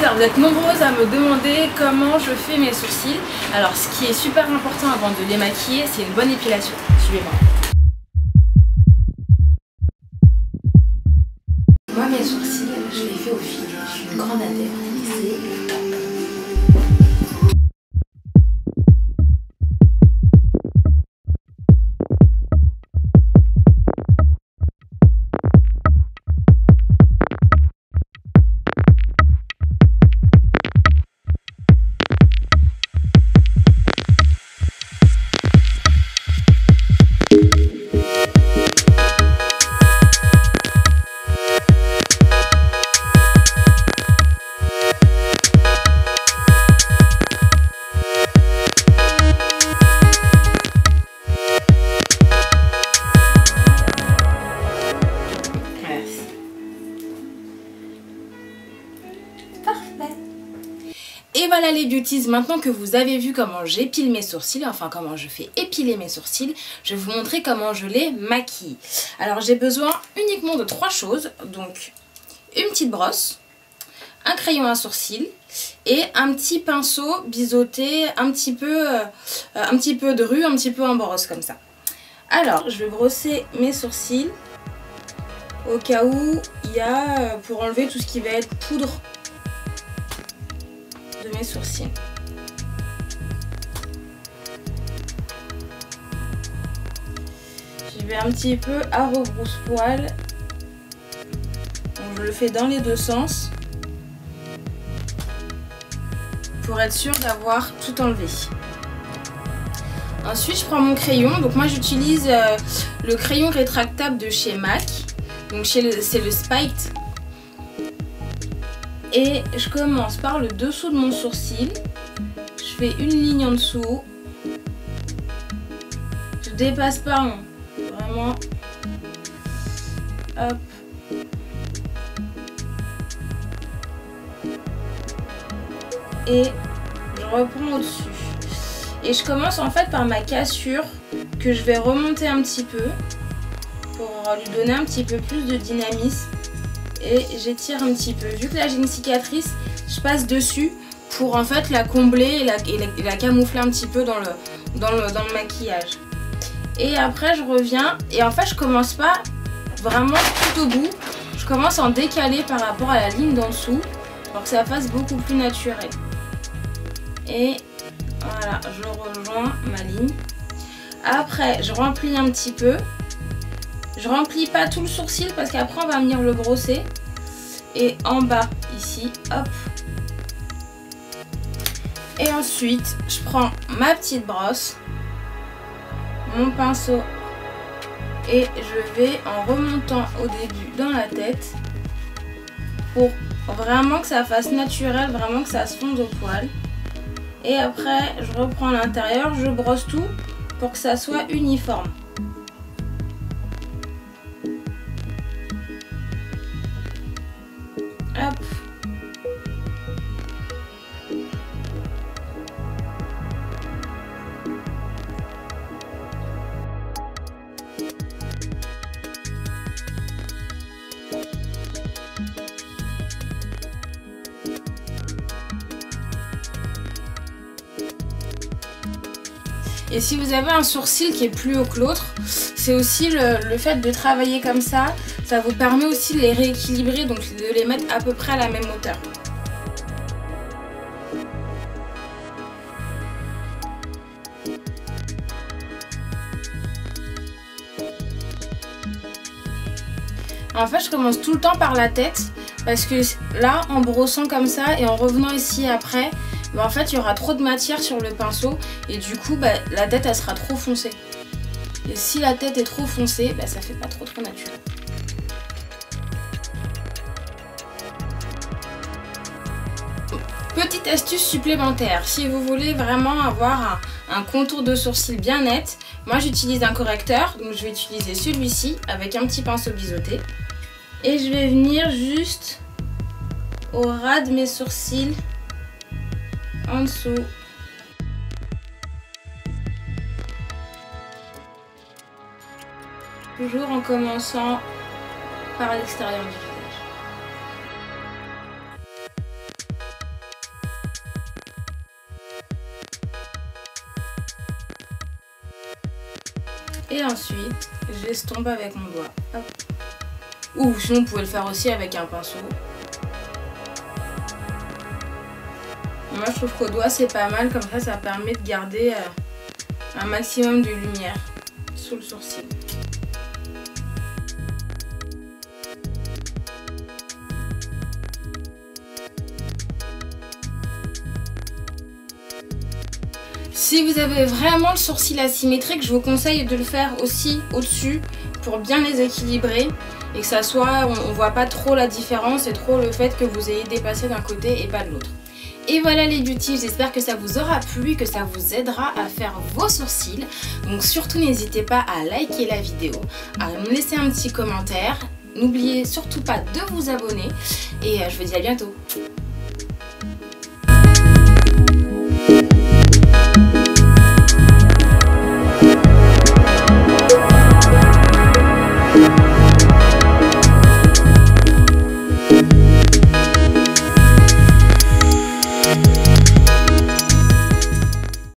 Alors vous êtes nombreuses à me demander comment je fais mes sourcils. Alors ce qui est super important avant de les maquiller, c'est une bonne épilation. Suivez-moi. Moi mes sourcils, je les fais au fil. Je suis une grande adepte. C'est le top. Et voilà les beauties, maintenant que vous avez vu comment j'épile mes sourcils, enfin comment je fais épiler mes sourcils, je vais vous montrer comment je les maquille. Alors j'ai besoin uniquement de 3 choses, donc une petite brosse, un crayon à sourcils et un petit pinceau biseauté, un petit peu de rue, un petit peu en brosse comme ça. Alors je vais brosser mes sourcils au cas où il y a pour enlever tout ce qui va être poudre de mes sourcils. J'y vais un petit peu à rebrousse-poil. Je le fais dans les deux sens pour être sûr d'avoir tout enlevé. Ensuite je prends mon crayon, donc moi j'utilise le crayon rétractable de chez MAC, donc c'est le Spiked. Et je commence par le dessous de mon sourcil, je fais une ligne en dessous, je dépasse pas, hein. Vraiment, hop, et je reprends au-dessus. Et je commence en fait par ma cassure que je vais remonter un petit peu pour lui donner un petit peu plus de dynamisme. Et j'étire un petit peu. Vu que là j'ai une cicatrice, je passe dessus pour en fait la combler et la camoufler un petit peu dans le maquillage. Et après je reviens et en fait je commence pas vraiment tout au bout. Je commence à en décaler par rapport à la ligne d'en dessous pour que ça fasse beaucoup plus naturel. Et voilà, je rejoins ma ligne. Après je remplis un petit peu. Je remplis pas tout le sourcil parce qu'après on va venir le brosser. Et en bas ici, hop. Et ensuite je prends ma petite brosse, mon pinceau et je vais en remontant au début dans la tête pour vraiment que ça fasse naturel, vraiment que ça se fonde au poil. Et après je reprends l'intérieur, je brosse tout pour que ça soit uniforme. Hop. Et si vous avez un sourcil qui est plus haut que l'autre, c'est aussi le fait de travailler comme ça, ça vous permet aussi de les rééquilibrer, donc de les mettre à peu près à la même hauteur. En fait, je commence tout le temps par la tête parce que là, en brossant comme ça et en revenant ici après, en fait, il y aura trop de matière sur le pinceau et du coup, la tête, elle sera trop foncée. Et si la tête est trop foncée, ça fait pas trop naturel. Petite astuce supplémentaire, si vous voulez vraiment avoir un contour de sourcil bien net, moi j'utilise un correcteur, donc je vais utiliser celui-ci avec un petit pinceau biseauté. Et je vais venir juste au ras de mes sourcils, en dessous. Toujours en commençant par l'extérieur du visage. Et ensuite, j'estompe avec mon doigt. Hop. Ou sinon, vous pouvez le faire aussi avec un pinceau. Moi, je trouve qu'au doigt, c'est pas mal. Comme ça permet de garder un maximum de lumière sous le sourcil. Si vous avez vraiment le sourcil asymétrique, je vous conseille de le faire aussi au-dessus pour bien les équilibrer et que ça soit, on ne voit pas trop la différence et trop le fait que vous ayez dépassé d'un côté et pas de l'autre. Et voilà les beauties, j'espère que ça vous aura plu, que ça vous aidera à faire vos sourcils. Donc surtout n'hésitez pas à liker la vidéo, à me laisser un petit commentaire. N'oubliez surtout pas de vous abonner et je vous dis à bientôt.